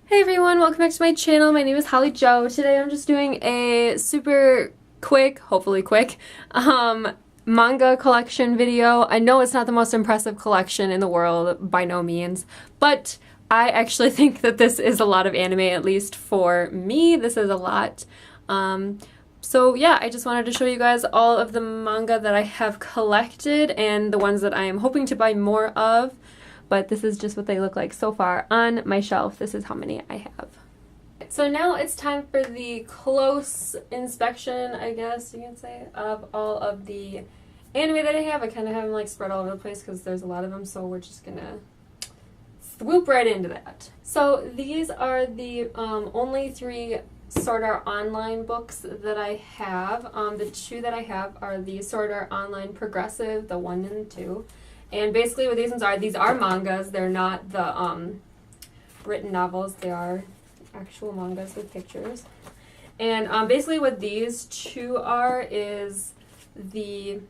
Hey everyone, welcome back to my channel. My name is Holly Joe. Today I'm just doing a super quick, hopefully quick, manga collection video. I know it's not the most impressive collection in the world, by no means, but I actually think that this is a lot of anime, at least for me. This is a lot. So yeah, I just wanted to show you guys all of the manga that I have collected and the ones that I am hoping to buy more of. But this is just what they look like so far on my shelf. This is how many I have. So now it's time for the close inspection, I guess you can say, of all of the anime that I have. I kind of have them like spread all over the place because there's a lot of them, so we're just gonna swoop right into that. So these are the only three Sword Art Online books that I have. The two that I have are the Sword Art Online Progressive, the 1 and 2. And basically what these are mangas. They're not the written novels. They are actual mangas with pictures. And basically what these two are is the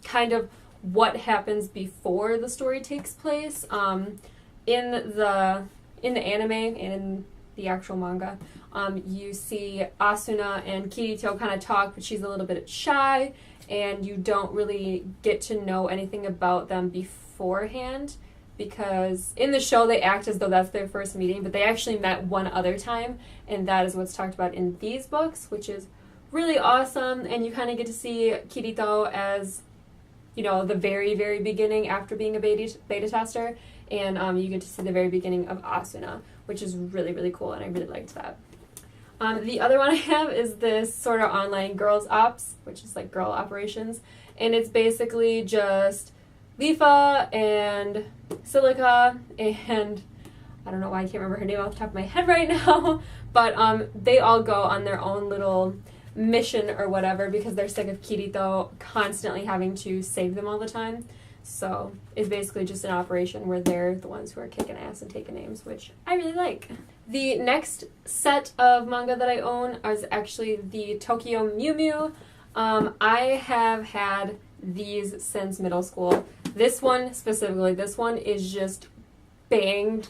kind of what happens before the story takes place. In the anime and in the actual manga, you see Asuna and Kirito kind of talk, but she's a little bit shy. And you don't really get to know anything about them beforehand because in the show they act as though that's their first meeting, but they actually met one other time, and that is what's talked about in these books, which is really awesome. And you kind of get to see Kirito as, you know, the very, very beginning after being a beta tester, and you get to see the very beginning of Asuna, which is really, really cool, and I really liked that. The other one I have is this Sword Art Online Girls Ops, which is like girl operations, and it's basically just Lifa and Silica, and I don't know why I can't remember her name off the top of my head right now, but they all go on their own little mission or whatever because they're sick of Kirito constantly having to save them all the time. So it's basically just an operation where they're the ones who are kicking ass and taking names, which I really like. The next set of manga that I own is actually the Tokyo Mew Mew. I have had these since middle school. This one specifically, this one is just banged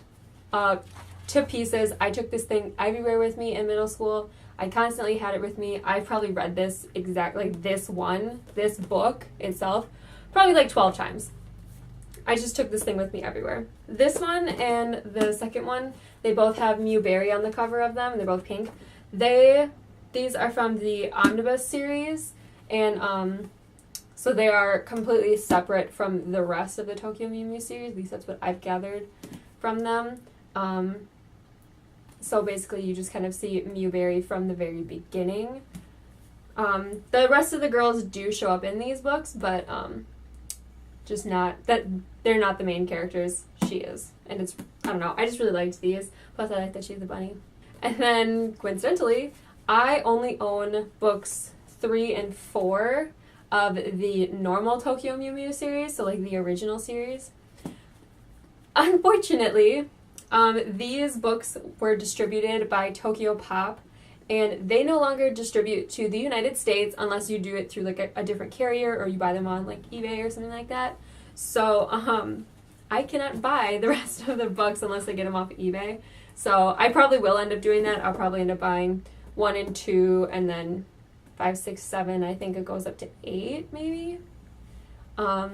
to pieces. I took this thing everywhere with me in middle school. I constantly had it with me. I probably read this this book itself, probably like 12 times. I just took this thing with me everywhere. This one and the second one, they both have Mew Berry on the cover of them, and they're both pink. These are from the Omnibus series, and so they are completely separate from the rest of the Tokyo Mew Mew series. At least that's what I've gathered from them. So basically you just kind of see Mew Berry from the very beginning. The rest of the girls do show up in these books, but just not that they're not the main characters. She is, and it's, I don't know, I just really liked these, plus I like that she's a bunny. And then coincidentally I only own books 3 and 4 of the normal Tokyo Mew Mew series, so like the original series. Unfortunately, these books were distributed by Tokyo Pop, and they no longer distribute to the United States unless you do it through like a different carrier or you buy them on like eBay or something like that. So I cannot buy the rest of the books unless I get them off of eBay. So I probably will end up doing that. I'll probably end up buying 1 and 2 and then 5, 6, 7. I think it goes up to 8 maybe. But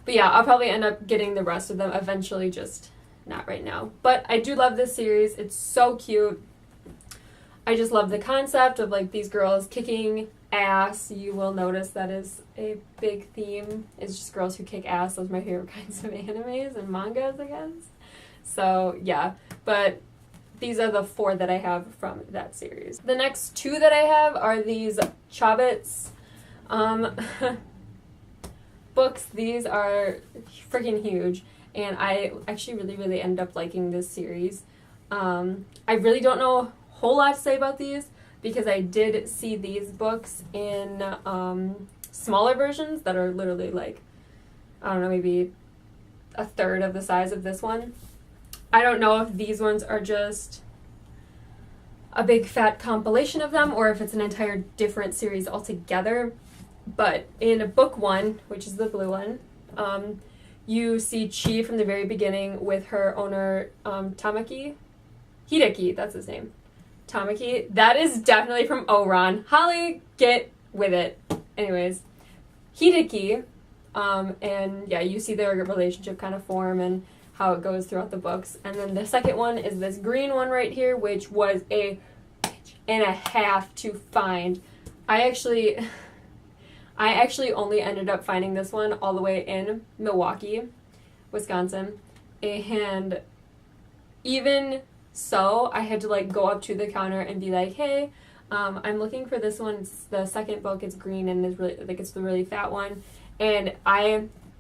yeah, I'll probably end up getting the rest of them eventually, just not right now. But I do love this series. It's so cute. I just love the concept of like these girls kicking ass. You will notice that is a big theme. It's just girls who kick ass. Those are my favorite kinds of animes and mangas, I guess. So yeah, but these are the 4 that I have from that series. The next 2 that I have are these Chobits books. These are freaking huge, and I actually really, really ended up liking this series. I really don't know whole lot to say about these because I did see these books in smaller versions that are literally like, I don't know, maybe a third of the size of this one. I don't know if these ones are just a big fat compilation of them or if it's an entire different series altogether, but in book 1, which is the blue one, you see Chi from the very beginning with her owner Tamaki, Hideki, that's his name. Tamaki. That is definitely from Oran. Holly, get with it. Anyways, Hideki, and yeah, you see their relationship kind of form and how it goes throughout the books. And then the second one is this green one right here, which was a and a half to find. I actually only ended up finding this one all the way in Milwaukee, Wisconsin, and even so, I had to like go up to the counter and be like, hey, I'm looking for this one. It's the second book. It's green and it's really like it's the really fat one. And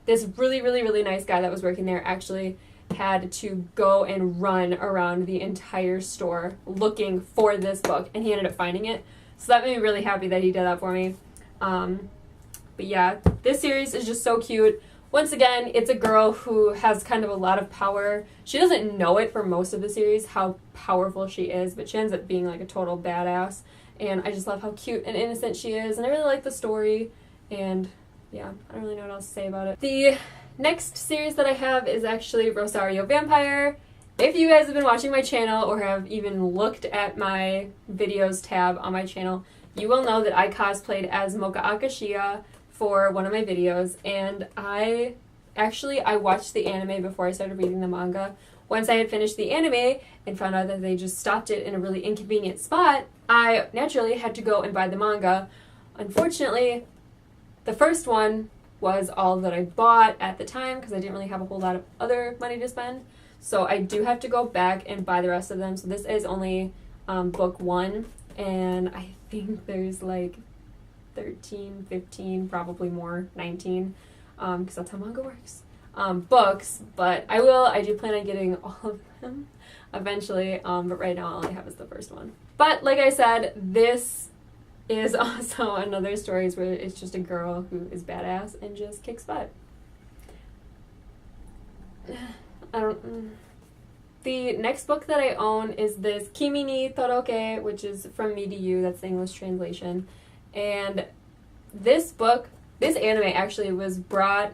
this really nice guy that was working there actually had to go and run around the entire store looking for this book, and he ended up finding it. So that made me really happy that he did that for me. But yeah, this series is just so cute. Once again, it's a girl who has kind of a lot of power. She doesn't know it for most of the series, how powerful she is, but she ends up being like a total badass. And I just love how cute and innocent she is, and I really like the story. And yeah, I don't really know what else to say about it. The next series that I have is actually Rosario Vampire. If you guys have been watching my channel or have even looked at my videos tab on my channel, you will know that I cosplayed as Mocha Akashiya for one of my videos, and I watched the anime before I started reading the manga. Once I had finished the anime and found out that they just stopped it in a really inconvenient spot, I naturally had to go and buy the manga. Unfortunately, the first one was all that I bought at the time because I didn't really have a whole lot of other money to spend. So I do have to go back and buy the rest of them. So this is only book 1, and I think there's like 13, 15, probably more, 19, because that's how manga works, books, but I do plan on getting all of them eventually, but right now all I have is the first one. But like I said, this is also another story where it's just a girl who is badass and just kicks butt. The next book that I own is this Kimi ni Toroke, which is From Me to You, that's the English translation. And this anime actually was brought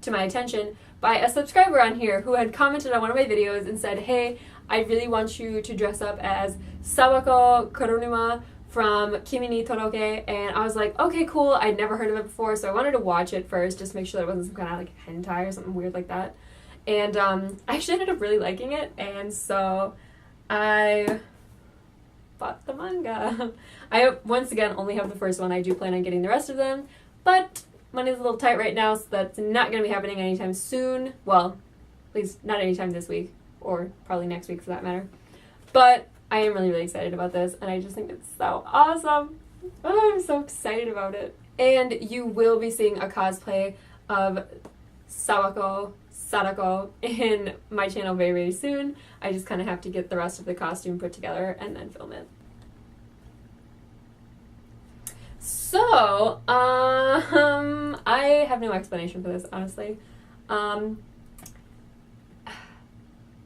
to my attention by a subscriber on here who had commented on one of my videos and said, hey, I really want you to dress up as Sawako Kurunuma from Kimi ni Toroke. And I was like, okay, cool. I'd never heard of it before, so I wanted to watch it first just to make sure that it wasn't some kind of like hentai or something weird like that. And I actually ended up really liking it, and so I bought the manga. I, once again, only have the first one. I do plan on getting the rest of them, but money's a little tight right now, so that's not going to be happening anytime soon. Well, at least not anytime this week, or probably next week for that matter. But I am really excited about this, and I just think it's so awesome. Oh, I'm so excited about it. And you will be seeing a cosplay of Sadako in my channel very soon. I just kind of have to get the rest of the costume put together and then film it. So, I have no explanation for this, honestly.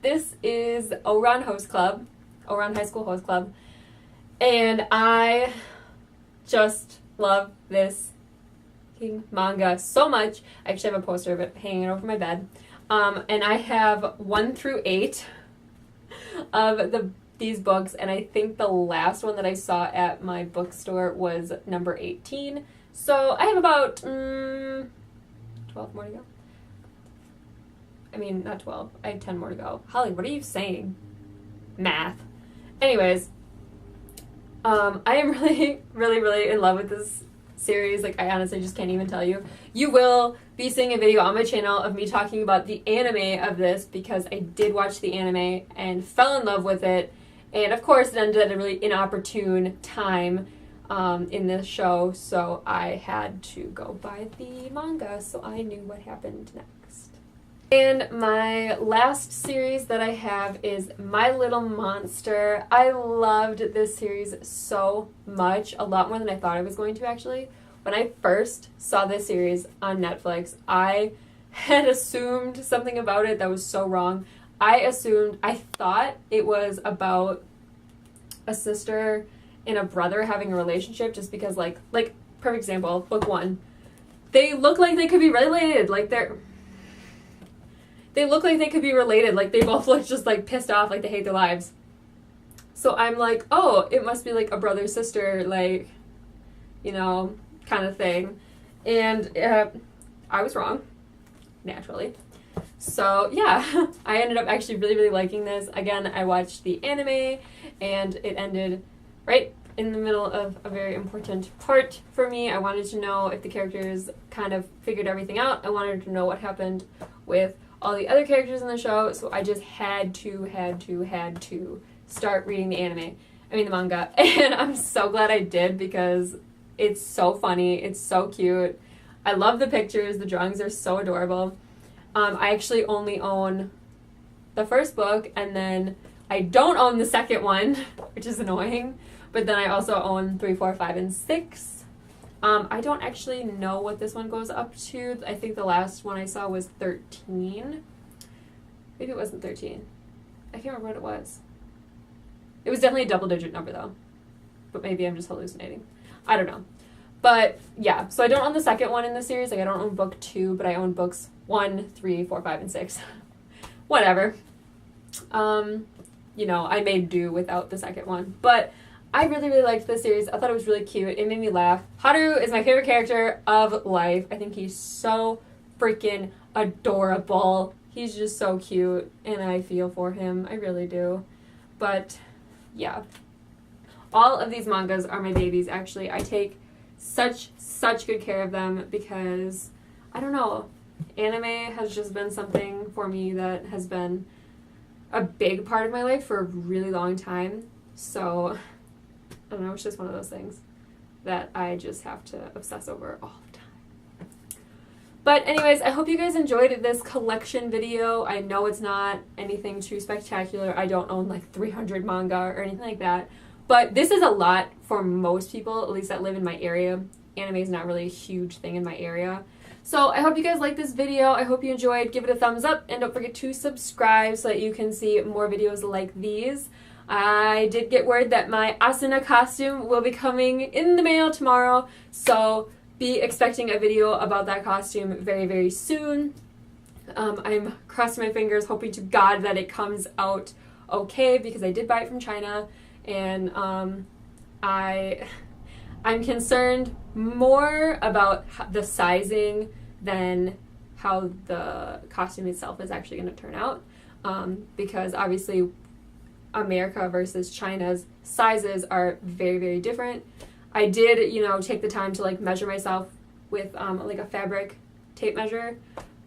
This is Oran High School Host Club, and I just love this manga so much. I actually have a poster of it hanging over my bed. And I have 1 through 8 of these books, and I think the last one that I saw at my bookstore was number 18. So I have about 12 more to go. I mean, not 12. I have 10 more to go. Holly, what are you saying? Math. Anyways, I am really in love with this series. Like, I honestly just can't even tell you. You will be seeing a video on my channel of me talking about the anime of this, because I did watch the anime and fell in love with it, and of course it ended at a really inopportune time in this show, so I had to go buy the manga so I knew what happened next. And my last series that I have is My Little Monster. I loved this series so much, a lot more than I thought I was going to, actually. When I first saw this series on Netflix, I had assumed something about it that was so wrong. I thought it was about a sister and a brother having a relationship, just because, like, perfect example, book 1. They look like they could be related, they look like they could be related, like they both look just like pissed off, like they hate their lives. So I'm like, oh, it must be like a brother-sister, like, you know, kind of thing. And I was wrong, naturally. So yeah, I ended up actually really, really liking this. Again, I watched the anime, and it ended right in the middle of a very important part for me. I wanted to know if the characters kind of figured everything out. I wanted to know what happened with all the other characters in the show, so I just had to start reading the the manga. And I'm so glad I did, because it's so funny, it's so cute. I love the pictures, the drawings are so adorable. I actually only own the first book, and then I don't own the second one, which is annoying. But then I also own 3, 4, 5, and 6. I don't actually know what this one goes up to. I think the last one I saw was 13. Maybe it wasn't 13. I can't remember what it was. It was definitely a double-digit number, though. But maybe I'm just hallucinating. I don't know. But, yeah. So I don't own the second one in the series. Like, I don't own book 2, but I own books 1, 3, 4, 5, and 6. Whatever. You know, I made do without the second one. But I really, really liked this series. I thought it was really cute. It made me laugh. Haru is my favorite character of life. I think he's so freaking adorable. He's just so cute, and I feel for him. I really do. But, yeah. All of these mangas are my babies, actually. I take such good care of them because, I don't know, anime has just been something for me that has been a big part of my life for a really long time. So, I don't know, it's just one of those things that I just have to obsess over all the time. But anyways, I hope you guys enjoyed this collection video. I know it's not anything too spectacular. I don't own like 300 manga or anything like that. But this is a lot for most people, at least that live in my area. Anime is not really a huge thing in my area. So I hope you guys liked this video. I hope you enjoyed. Give it a thumbs up, and don't forget to subscribe so that you can see more videos like these. I did get word that my Asuna costume will be coming in the mail tomorrow, so be expecting a video about that costume very, very soon. I'm crossing my fingers, hoping to God that it comes out okay, because I did buy it from China, and I'm concerned more about the sizing than how the costume itself is actually going to turn out, because obviously America versus China's sizes are very, very different. I did, you know, take the time to like measure myself with like a fabric tape measure,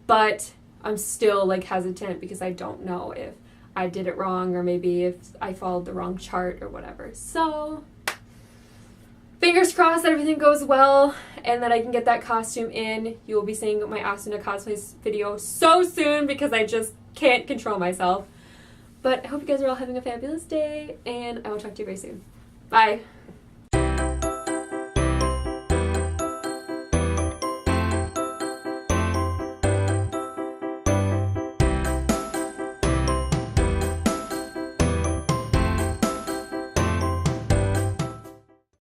but I'm still like hesitant because I don't know if I did it wrong or maybe if I followed the wrong chart or whatever. So fingers crossed that everything goes well and that I can get that costume in. You will be seeing my Asuna cosplays video so soon because I just can't control myself. But I hope you guys are all having a fabulous day, and I will talk to you very soon. Bye!